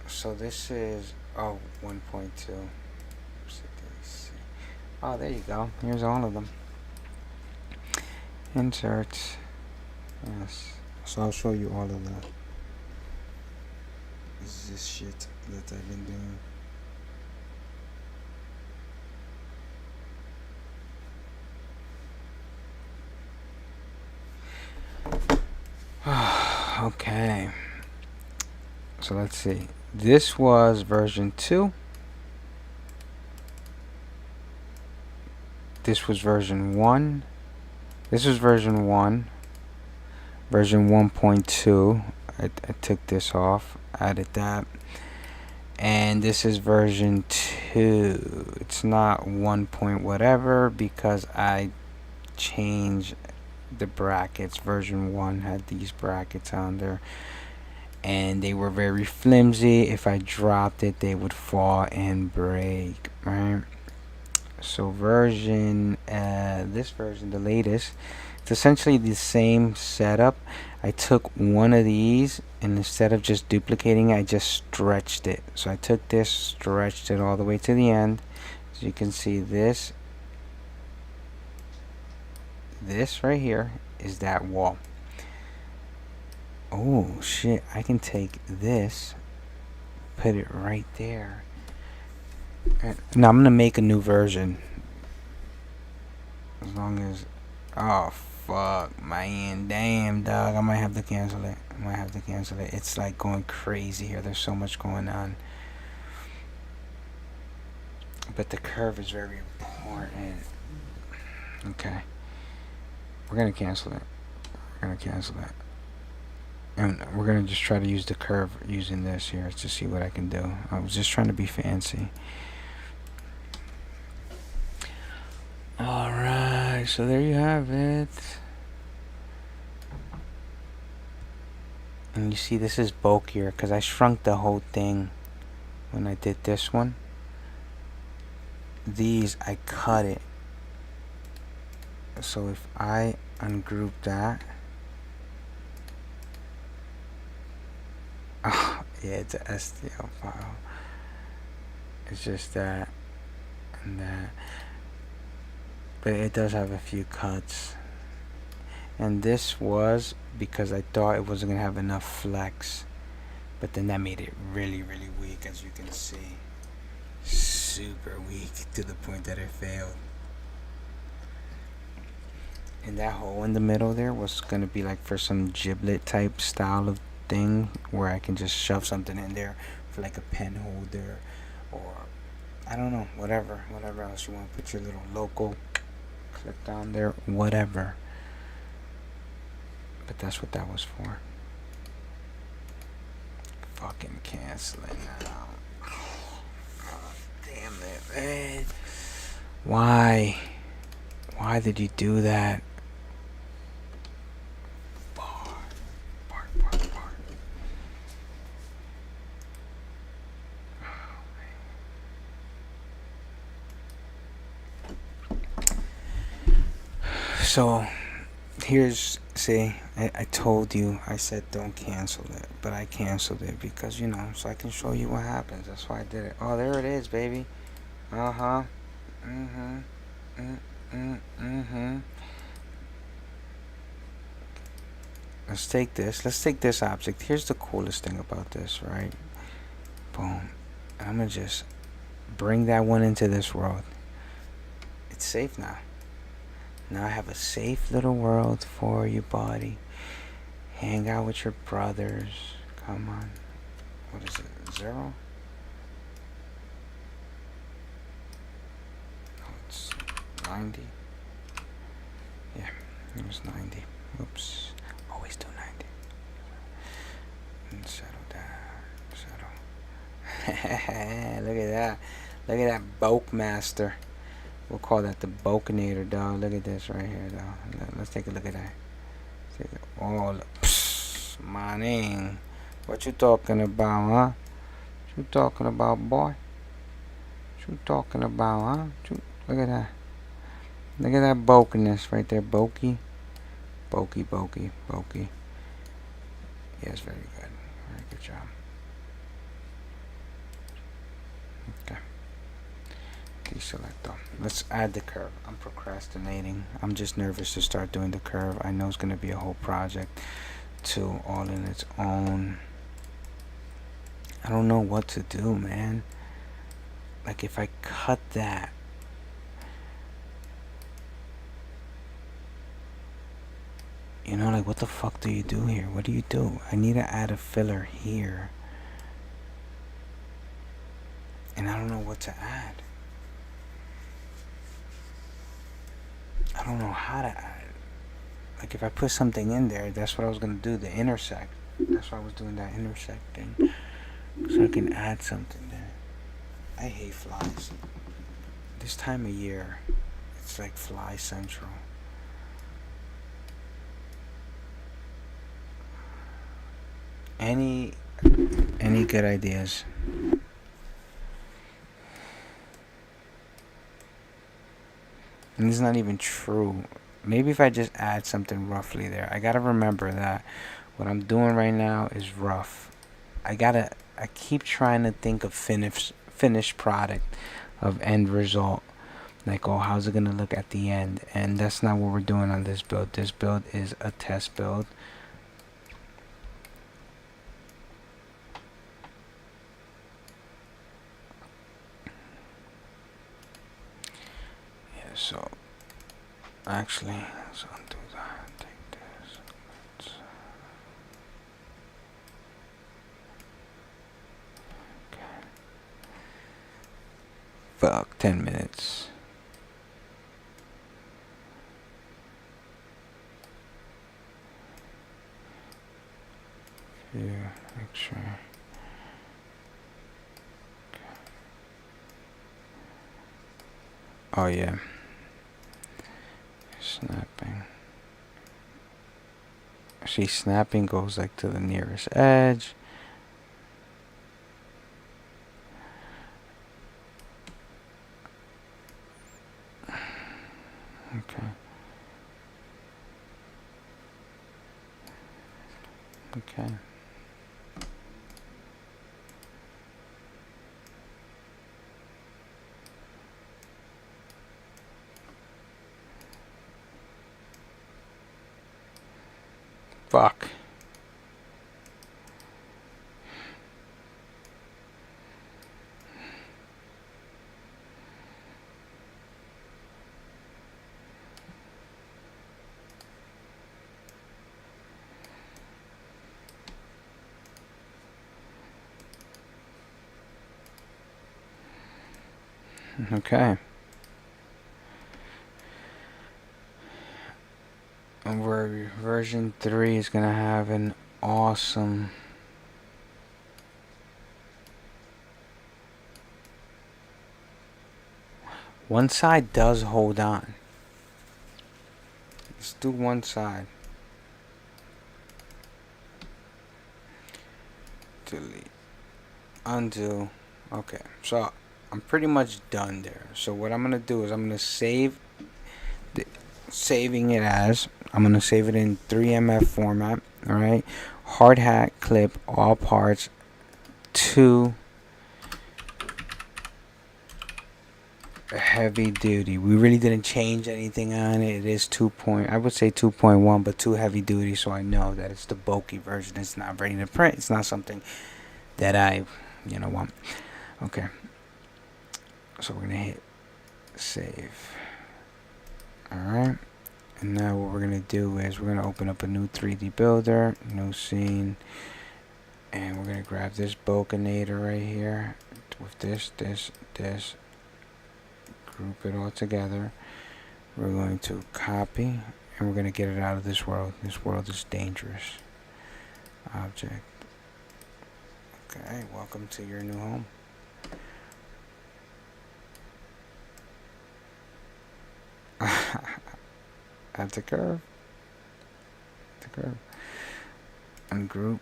So this is 1.2. Oh, there you go. Here's all of them. Insert. Yes. So I'll show you all of that. This is this shit that I've been doing. Okay. So let's see. This was version 2. This was version 1. This was version 1. Version 1.2. I took this off, added that. And this is version 2. It's not 1 point whatever because I changed the brackets. Version 1 had these brackets on there and they were very flimsy. If I dropped it, they would fall and break, right? So version this version, the latest, it's essentially the same setup. I took one of these and instead of just duplicating it, I just stretched it. So I took this, stretched it all the way to the end. So you can see this right here is that wall. Oh shit, I can take this, put it right there. Now I'm gonna make a new version. As long as, oh fuck, man, damn dog, I might have to cancel it. It's like going crazy here. There's so much going on. But the curve is very important. Okay. We're gonna cancel it. And we're gonna just try to use the curve using this here to see what I can do. I was just trying to be fancy. Alright, so there you have it. And you see this is bulkier because I shrunk the whole thing when I did this one. These I cut it. So if I ungroup that, oh yeah, it's a STL file. It's just that and that, but it does have a few cuts. And this was because I thought it wasn't gonna have enough flex, but then that made it really weak, as you can see. Super weak to the point that it failed. And that hole in the middle there was gonna be like for some giblet type style of thing where I can just shove something in there for like a pen holder, or I don't know, whatever else you want. Put your little local clip down there, whatever. But that's what that was for. Fucking cancel it now. God damn it, man. Why? Why did you do that? Bar. So, here's, see, I told you, I said don't cancel it, but I canceled it because, you know, so I can show you what happens. That's why I did it. Oh, there it is, baby. Uh-huh. Mm-hmm. Mm-hmm. Let's take this object. Here's the coolest thing about this, right? Boom. I'm gonna just bring that one into this world. It's safe now. Now I have a safe little world for your body. Hang out with your brothers. Come on. What is it? 0? No, it's 90. Yeah, it was 90. Oops. Always do 90. And settle down. Settle. Look at that. Look at that bulk master. We'll call that the bulkinator, dog. Look at this right here, dog. Let's take a look at that. Oh, psst, my name. What you talking about, huh? What you talking about, boy? What you talking about, huh? Look at that. Look at that bulkiness right there. Bulky. Bulky. Yes, very good. Very good job. Okay. Deselect. Let's add the curve. I'm procrastinating. I'm just nervous to start doing the curve. I know it's going to be a whole project too, all in its own. I don't know what to do, man. Like if I cut that, you know, like what the fuck do you do here? What do you do? I need to add a filler here, and I don't know what to add. I don't know how to add it. Like if I put something in there, that's what I was gonna do, the intersect. That's why I was doing that intersect thing, so I can add something there. I hate flies. This time of year, it's like fly central. Any good ideas? And it's not even true. Maybe if I just add something roughly there. I gotta remember that what I'm doing right now is rough. I keep trying to think of finished product, of end result. Like, oh, how's it gonna look at the end? And that's not what we're doing on this build. This build is a test build. So, actually, let's undo that. Take this. Okay. Fuck, 10 minutes. make sure. Oh yeah, snapping. See, snapping goes like to the nearest edge. Okay. Okay. Fuck. Okay. And where version 3 is gonna have an awesome one side does hold on. Let's do one side. Delete. Undo. Okay, so I'm pretty much done there. So what I'm gonna do is I'm gonna save saving it as I'm gonna save it in 3MF format. All right, hard hat clip all parts to heavy duty. We really didn't change anything on it. It is 2. I would say 2.1, but 2 heavy duty, so I know that it's the bulky version. It's not ready to print. It's not something that I want. Okay, so we're gonna hit save. Alright, and now what we're gonna do is we're gonna open up a new 3D builder, new scene, and we're gonna grab this Bokinator right here with this, group it all together. We're going to copy, and we're gonna get it out of this world. This world is dangerous. Object. Okay, welcome to your new home. Add the curve. Ungroup.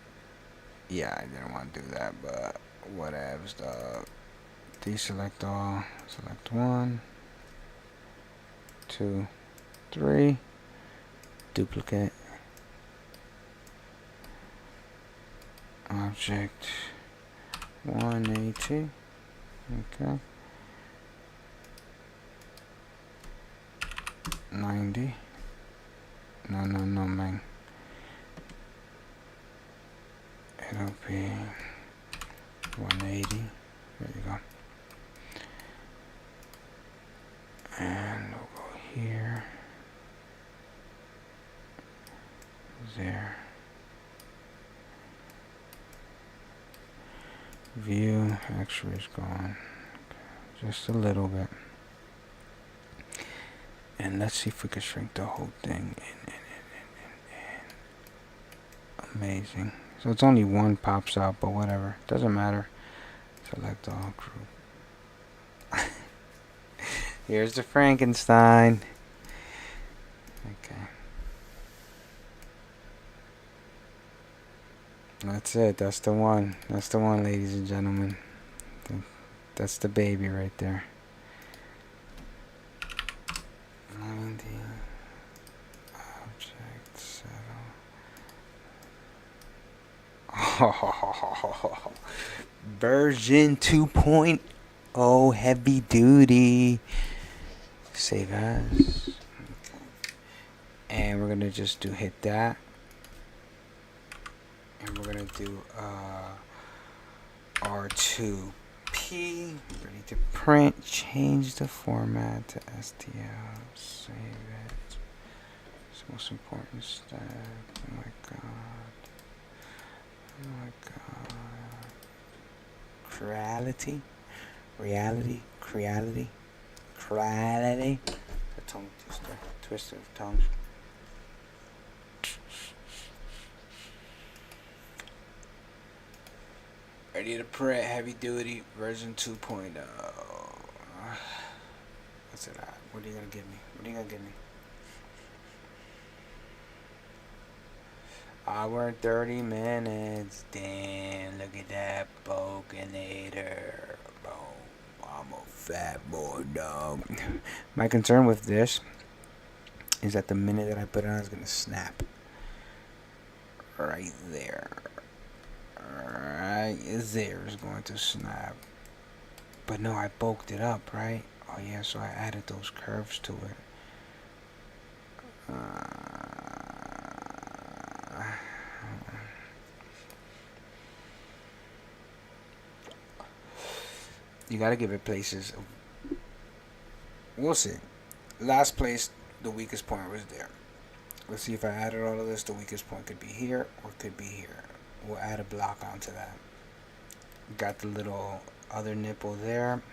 Yeah, I didn't want to do that, but whatevs, dog. Deselect all. Select 1, 2, 3. Duplicate. Object 180. Okay. 90. No, man. It'll be 180. There you go. And we'll go here. There. View. X-ray is gone. Just a little bit. And let's see if we can shrink the whole thing in. Amazing. So it's only one pops out, but whatever. Doesn't matter. Select all group. Here's the Frankenstein. Okay. That's it. That's the one. That's the one, ladies and gentlemen. That's the baby right there. 90. Object settle. Oh, version 2.0 heavy duty. Save as. Okay. And we're gonna just hit that. And we're gonna do R2P, ready to print, change the format to STL, save it. It's the most important step. Oh my god. Oh my god. Creality? Reality? Creality? Creality? The tongue twister of tongues. Ready to print heavy duty version 2.0. What's it at? What are you gonna give me? What are you gonna give me? Hour and 30 minutes. Damn, look at that Bokinator. Boom. I'm a fat boy, dog. My concern with this is that the minute that I put it on, it's gonna snap. Right there. Right there is going to snap. But no, I bulked it up, right? Oh yeah, so I added those curves to it. You gotta give it places. We'll see. Last place, the weakest point was there. Let's see if I added all of this. The weakest point could be here or could be here. We'll add a block onto that. Got the little other nipple there.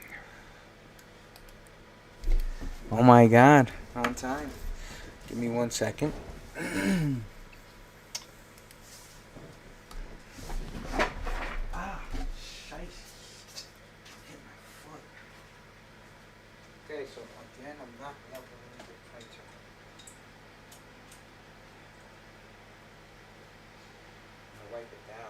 Oh my god. On time. Give me 1 second. Okay, so again, I'm knocking up a little bit tighter. I'm gonna wipe it down though.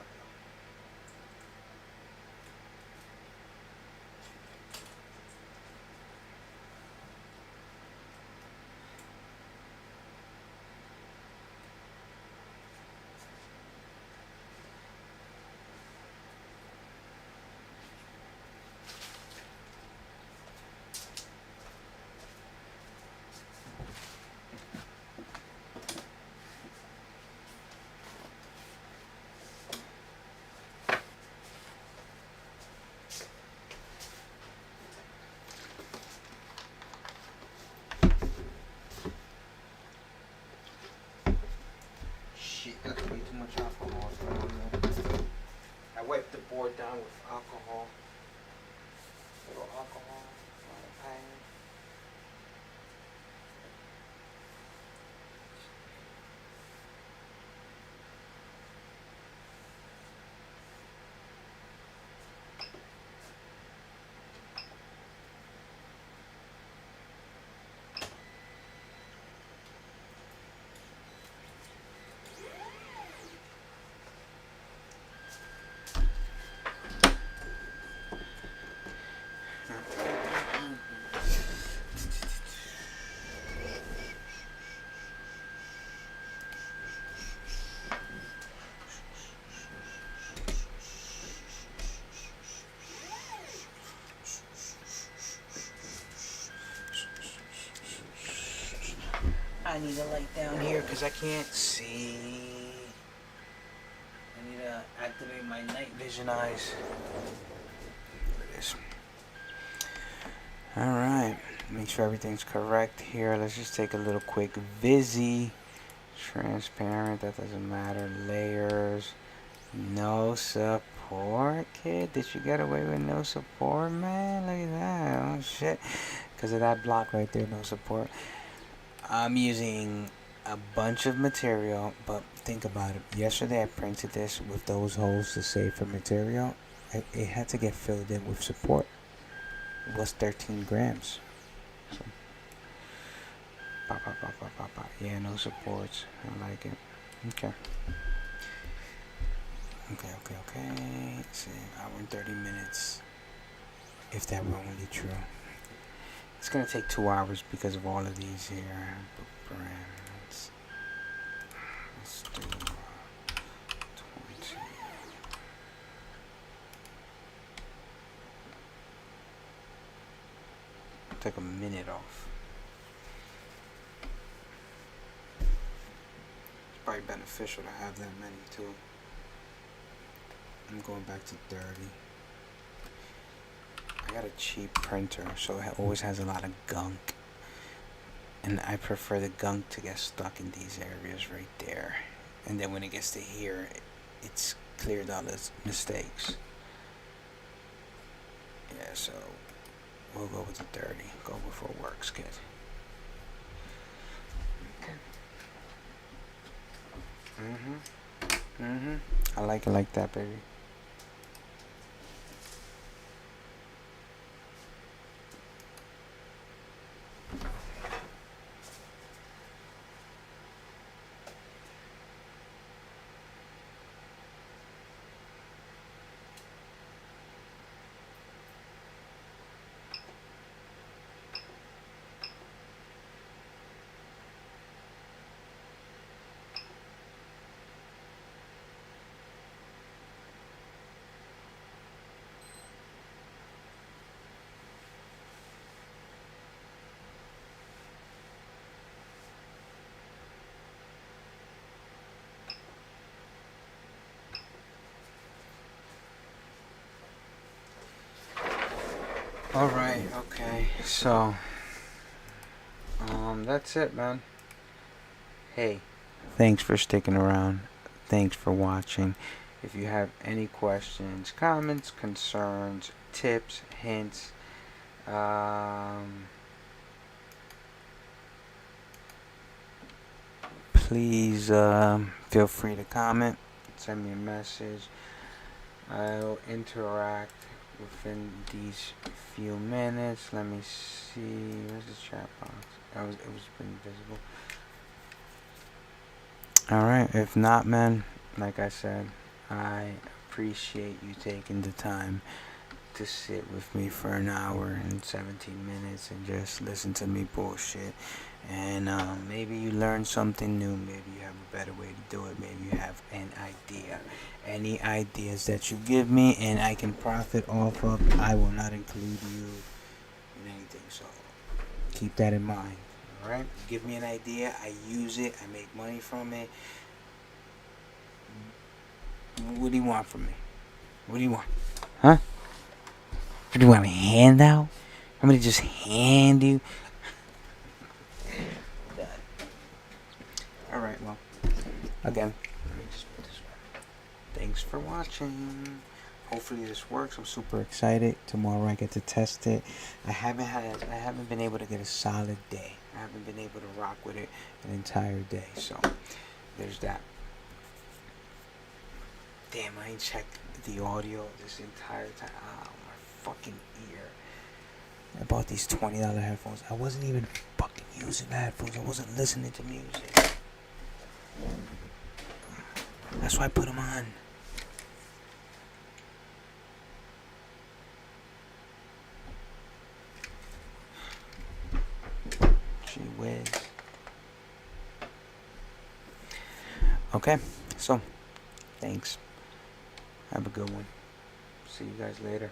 Shit, that's way too much alcohol. I wiped the board down with alcohol. A little alcohol. I need a light down here because I can't see. I need to activate my night vision eyes. There it is. Alright, make sure everything's correct here. Let's just take a little quick Visi. Transparent, that doesn't matter. Layers. No support, kid. Did you get away with no support, man? Look at that. Oh shit. Because of that block right there, no support. I'm using a bunch of material, but think about it. Yesterday I printed this with those holes to save for material. It had to get filled in with support. It was 13 grams. So, yeah, no supports. I like it. Okay. Okay. Let's see, hour and 30 minutes. If that were only true. It's gonna take 2 hours because of all of these here. Brands. Let's do 20. Take a minute off. It's probably beneficial to have that many too. I'm going back to 30. I got a cheap printer, so it always has a lot of gunk. And I prefer the gunk to get stuck in these areas right there. And then when it gets to here, it's cleared all its mistakes. Yeah, so we'll go with the 30. Go before it works, kid. Okay. I like it like that, baby. Alright, okay. So, that's it, man. Hey, thanks for sticking around. Thanks for watching. If you have any questions, comments, concerns, tips, hints, please feel free to comment, send me a message. I'll interact within these few minutes. Let me see. Where's the chat box? It was invisible. Alright, if not, man, like I said, I appreciate you taking the time to sit with me for an hour and 17 minutes and just listen to me bullshit. And maybe you learned something new. Maybe you have a better way to do it. Maybe you have an idea. Any ideas that you give me and I can profit off of, I will not include you in anything. So keep that in mind. Alright? Give me an idea. I use it. I make money from it. What do you want from me? What do you want? Huh? What do you want, a handout? I'm gonna just hand you. Alright, well, again, let me just put this back. Thanks for watching. Hopefully this works. I'm super excited. Tomorrow I get to test it. I haven't been able to get a solid day. I haven't been able to rock with it an entire day. So there's that. Damn, I ain't checked the audio this entire time. Oh, my fucking ear. I bought these $20 headphones. I wasn't even fucking using the headphones. I wasn't listening to music. That's why I put them on. Gee whiz. Okay, so thanks. Have a good one. See you guys later.